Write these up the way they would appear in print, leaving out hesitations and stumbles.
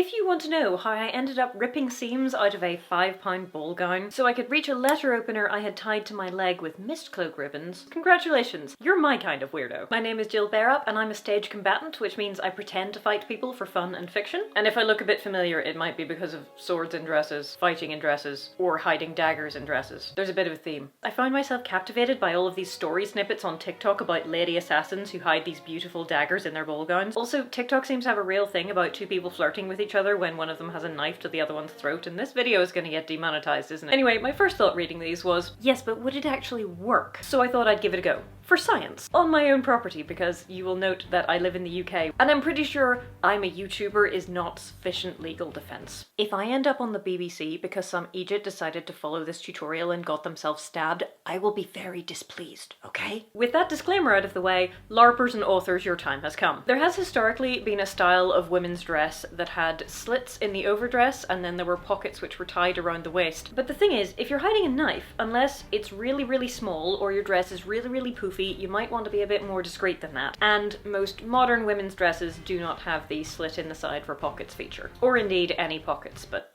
If you want to know how I ended up ripping seams out of a £5 ball gown so I could reach a letter opener I had tied to my leg with mist cloak ribbons, congratulations, you're my kind of weirdo. My name is Jill Bearup and I'm a stage combatant, which means I pretend to fight people for fun and fiction. And if I look a bit familiar, it might be because of swords in dresses, fighting in dresses, or hiding daggers in dresses. There's a bit of a theme. I find myself captivated by all of these story snippets on TikTok about lady assassins who hide these beautiful daggers in their ball gowns. Also, TikTok seems to have a real thing about two people flirting with each other when one of them has a knife to the other one's throat, and this video is going to get demonetized, isn't it? Anyway, my first thought reading these was, yes, but would it actually work? So I thought I'd give it a go. For science. On my own property, because you will note that I live in the UK, and I'm pretty sure I'm a YouTuber is not sufficient legal defense. If I end up on the BBC because some idiot decided to follow this tutorial and got themselves stabbed, I will be very displeased, okay? With that disclaimer out of the way, LARPers and authors, your time has come. There has historically been a style of women's dress that had slits in the overdress and then there were pockets which were tied around the waist. But the thing is, if you're hiding a knife, unless it's really, really small or your dress is really, really poofy, you might want to be a bit more discreet than that. And most modern women's dresses do not have the slit in the side for pockets feature. Or indeed any pockets, but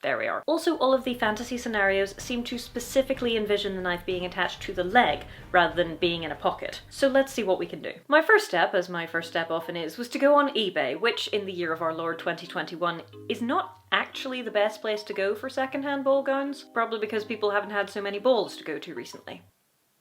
there we are. Also, all of the fantasy scenarios seem to specifically envision the knife being attached to the leg rather than being in a pocket. So let's see what we can do. My first step, as my first step often is, was to go on eBay, which in the year of our Lord 2021 is not actually the best place to go for secondhand ball gowns, probably because people haven't had so many balls to go to recently.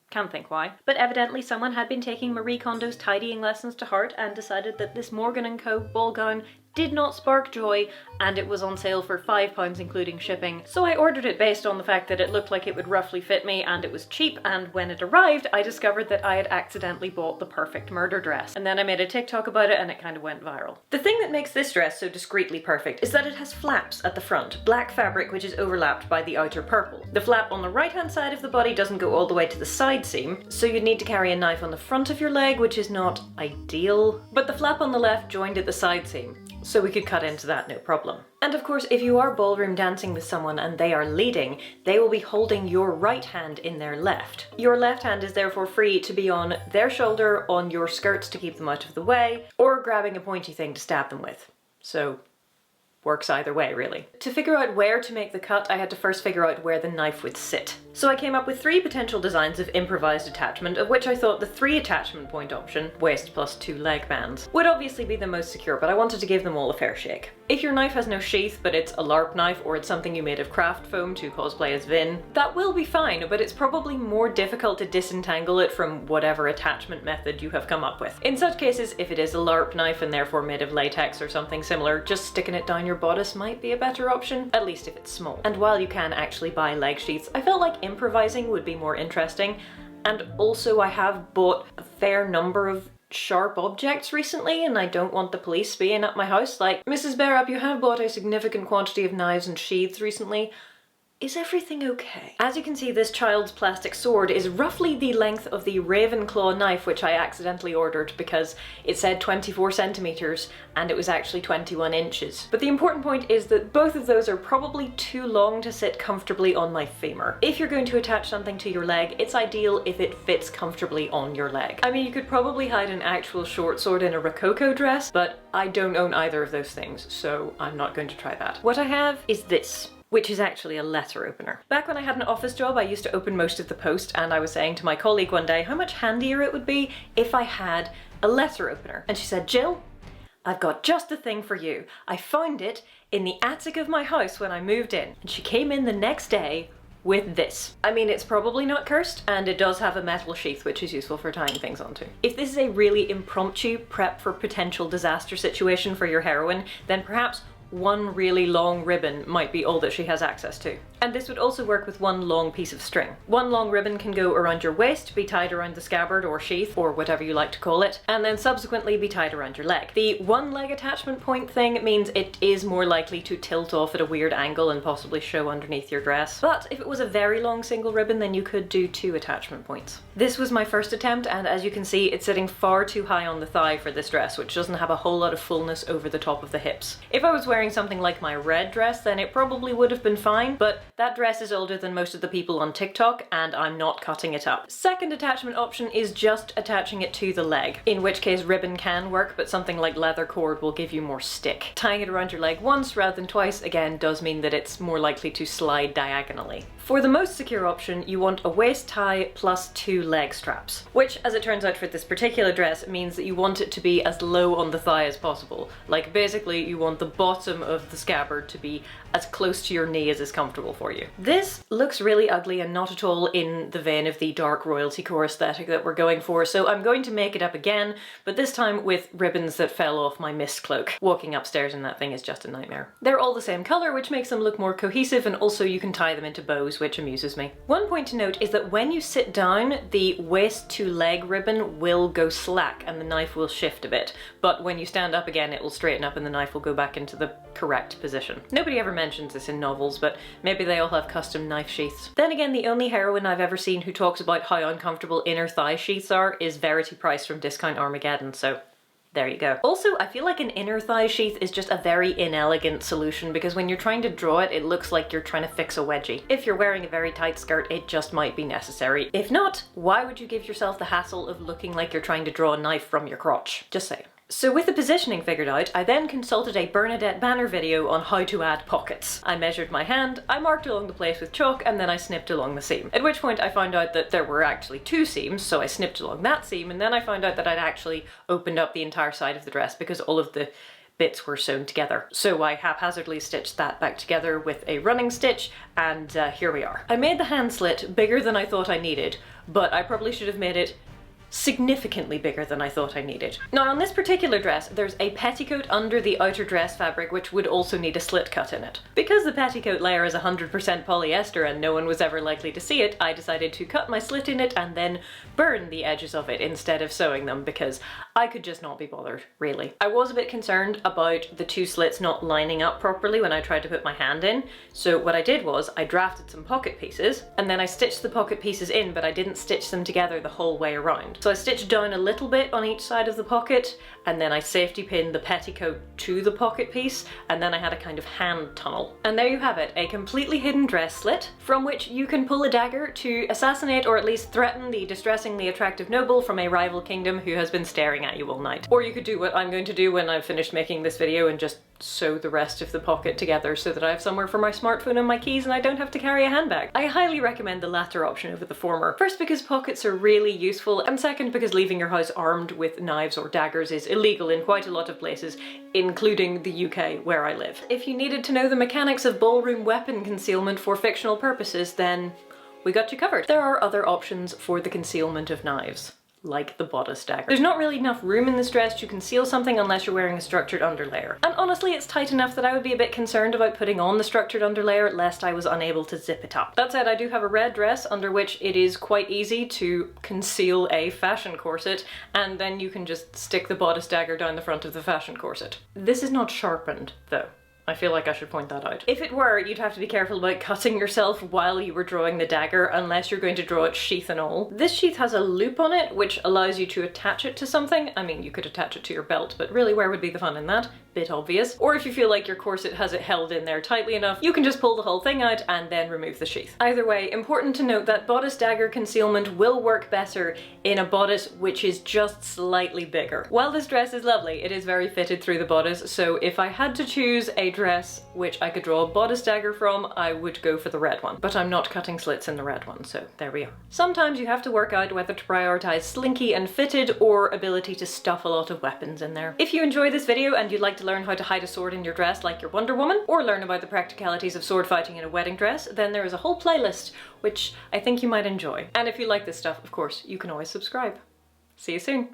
Can't think why. But evidently someone had been taking Marie Kondo's tidying lessons to heart and decided that this Morgan & Co. ball gown did not spark joy, and it was on sale for £5 including shipping. So I ordered it based on the fact that it looked like it would roughly fit me and it was cheap, and when it arrived I discovered that I had accidentally bought the perfect murder dress. And then I made a TikTok about it and it kind of went viral. The thing that makes this dress so discreetly perfect is that it has flaps at the front, black fabric which is overlapped by the outer purple. The flap on the right hand side of the body doesn't go all the way to the side seam, so you'd need to carry a knife on the front of your leg, which is not ideal. But the flap on the left joined at the side seam, so we could cut into that no problem. And of course, if you are ballroom dancing with someone and they are leading, they will be holding your right hand in their left. Your left hand is therefore free to be on their shoulder, on your skirts to keep them out of the way, or grabbing a pointy thing to stab them with. So, works either way, really. To figure out where to make the cut, I had to first figure out where the knife would sit. So I came up with 3 potential designs of improvised attachment, of which I thought the 3 attachment point option, waist plus 2 leg bands, would obviously be the most secure, but I wanted to give them all a fair shake. If your knife has no sheath, but it's a LARP knife, or it's something you made of craft foam to cosplay as Vin, that will be fine, but it's probably more difficult to disentangle it from whatever attachment method you have come up with. In such cases, if it is a LARP knife and therefore made of latex or something similar, just sticking it down your bodice might be a better option, at least if it's small. And while you can actually buy leg sheaths, I felt like improvising would be more interesting, and also I have bought a fair number of sharp objects recently and I don't want the police being at my house like, "Mrs. Bearup, you have bought a significant quantity of knives and sheaths recently. Is everything okay?" As you can see, this child's plastic sword is roughly the length of the Ravenclaw knife which I accidentally ordered because it said 24 centimeters and it was actually 21 inches. But the important point is that both of those are probably too long to sit comfortably on my femur. If you're going to attach something to your leg, it's ideal if it fits comfortably on your leg. I mean, you could probably hide an actual short sword in a Rococo dress, but I don't own either of those things, so I'm not going to try that. What I have is this, which is actually a letter opener. Back when I had an office job, I used to open most of the post, and I was saying to my colleague one day how much handier it would be if I had a letter opener. And she said, "Jill, I've got just the thing for you. I found it in the attic of my house when I moved in." And she came in the next day with this. I mean, it's probably not cursed, and it does have a metal sheath which is useful for tying things onto. If this is a really impromptu prep for potential disaster situation for your heroine, then perhaps one really long ribbon might be all that she has access to. And this would also work with one long piece of string. One long ribbon can go around your waist, be tied around the scabbard or sheath, or whatever you like to call it, and then subsequently be tied around your leg. The one leg attachment point thing means it is more likely to tilt off at a weird angle and possibly show underneath your dress. But if it was a very long single ribbon, then you could do 2 attachment points. This was my first attempt, and as you can see, it's sitting far too high on the thigh for this dress, which doesn't have a whole lot of fullness over the top of the hips. If I was wearing wearing something like my red dress, then it probably would have been fine, but that dress is older than most of the people on TikTok, and I'm not cutting it up. Second attachment option is just attaching it to the leg, in which case ribbon can work, but something like leather cord will give you more stick. Tying it around your leg once rather than twice, again, does mean that it's more likely to slide diagonally. For the most secure option, you want a waist tie plus 2 leg straps, which, as it turns out for this particular dress, means that you want it to be as low on the thigh as possible. Like, basically, you want the bottom of the scabbard to be as close to your knee as is comfortable for you. This looks really ugly and not at all in the vein of the dark royalty core aesthetic that we're going for, so I'm going to make it up again, but this time with ribbons that fell off my mist cloak. Walking upstairs in that thing is just a nightmare. They're all the same colour, which makes them look more cohesive, and also you can tie them into bows, which amuses me. One point to note is that when you sit down, the waist to leg ribbon will go slack and the knife will shift a bit, but when you stand up again it will straighten up and the knife will go back into the correct position. Nobody ever mentions this in novels, but maybe they all have custom knife sheaths. Then again, the only heroine I've ever seen who talks about how uncomfortable inner thigh sheaths are is Verity Price from Discount Armageddon, so there you go. Also, I feel like an inner thigh sheath is just a very inelegant solution because when you're trying to draw it, it looks like you're trying to fix a wedgie. If you're wearing a very tight skirt, it just might be necessary. If not, why would you give yourself the hassle of looking like you're trying to draw a knife from your crotch? Just saying. So with the positioning figured out, I then consulted a Bernadette Banner video on how to add pockets. I measured my hand, I marked along the place with chalk, and then I snipped along the seam. At which point I found out that there were actually 2 seams, so I snipped along that seam, and then I found out that I'd actually opened up the entire side of the dress because all of the bits were sewn together. So I haphazardly stitched that back together with a running stitch, and here we are. I made the hand slit bigger than I thought I needed, but I probably should have made it significantly bigger than I thought I needed. Now on this particular dress, there's a petticoat under the outer dress fabric which would also need a slit cut in it. Because the petticoat layer is 100% polyester and no one was ever likely to see it, I decided to cut my slit in it and then burn the edges of it instead of sewing them because I could just not be bothered, really. I was a bit concerned about the 2 slits not lining up properly when I tried to put my hand in, so what I did was I drafted some pocket pieces and then I stitched the pocket pieces in, but I didn't stitch them together the whole way around. So I stitched down a little bit on each side of the pocket, and then I safety pinned the petticoat to the pocket piece, and then I had a kind of hand tunnel. And there you have it, a completely hidden dress slit, from which you can pull a dagger to assassinate or at least threaten the distressingly attractive noble from a rival kingdom who has been staring at you all night. Or you could do what I'm going to do when I've finished making this video and just sew the rest of the pocket together so that I have somewhere for my smartphone and my keys and I don't have to carry a handbag. I highly recommend the latter option over the former. First, because pockets are really useful, and second, because leaving your house armed with knives or daggers is illegal in quite a lot of places, including the UK where I live. If you needed to know the mechanics of ballroom weapon concealment for fictional purposes, then we got you covered. There are other options for the concealment of knives, like the bodice dagger. There's not really enough room in this dress to conceal something unless you're wearing a structured underlayer. And honestly, it's tight enough that I would be a bit concerned about putting on the structured underlayer lest I was unable to zip it up. That said, I do have a red dress under which it is quite easy to conceal a fashion corset, and then you can just stick the bodice dagger down the front of the fashion corset. This is not sharpened, though. I feel like I should point that out. If it were, you'd have to be careful about cutting yourself while you were drawing the dagger, unless you're going to draw it sheath and all. This sheath has a loop on it, which allows you to attach it to something. I mean, you could attach it to your belt, but really, where would be the fun in that? Bit obvious. Or if you feel like your corset has it held in there tightly enough, you can just pull the whole thing out and then remove the sheath. Either way, important to note that bodice dagger concealment will work better in a bodice which is just slightly bigger. While this dress is lovely, it is very fitted through the bodice, so if I had to choose a dress which I could draw a bodice dagger from, I would go for the red one. But I'm not cutting slits in the red one, so there we are. Sometimes you have to work out whether to prioritize slinky and fitted or ability to stuff a lot of weapons in there. If you enjoy this video and you'd like to learn how to hide a sword in your dress like your Wonder Woman, or learn about the practicalities of sword fighting in a wedding dress, then there is a whole playlist which I think you might enjoy. And if you like this stuff, of course, you can always subscribe. See you soon.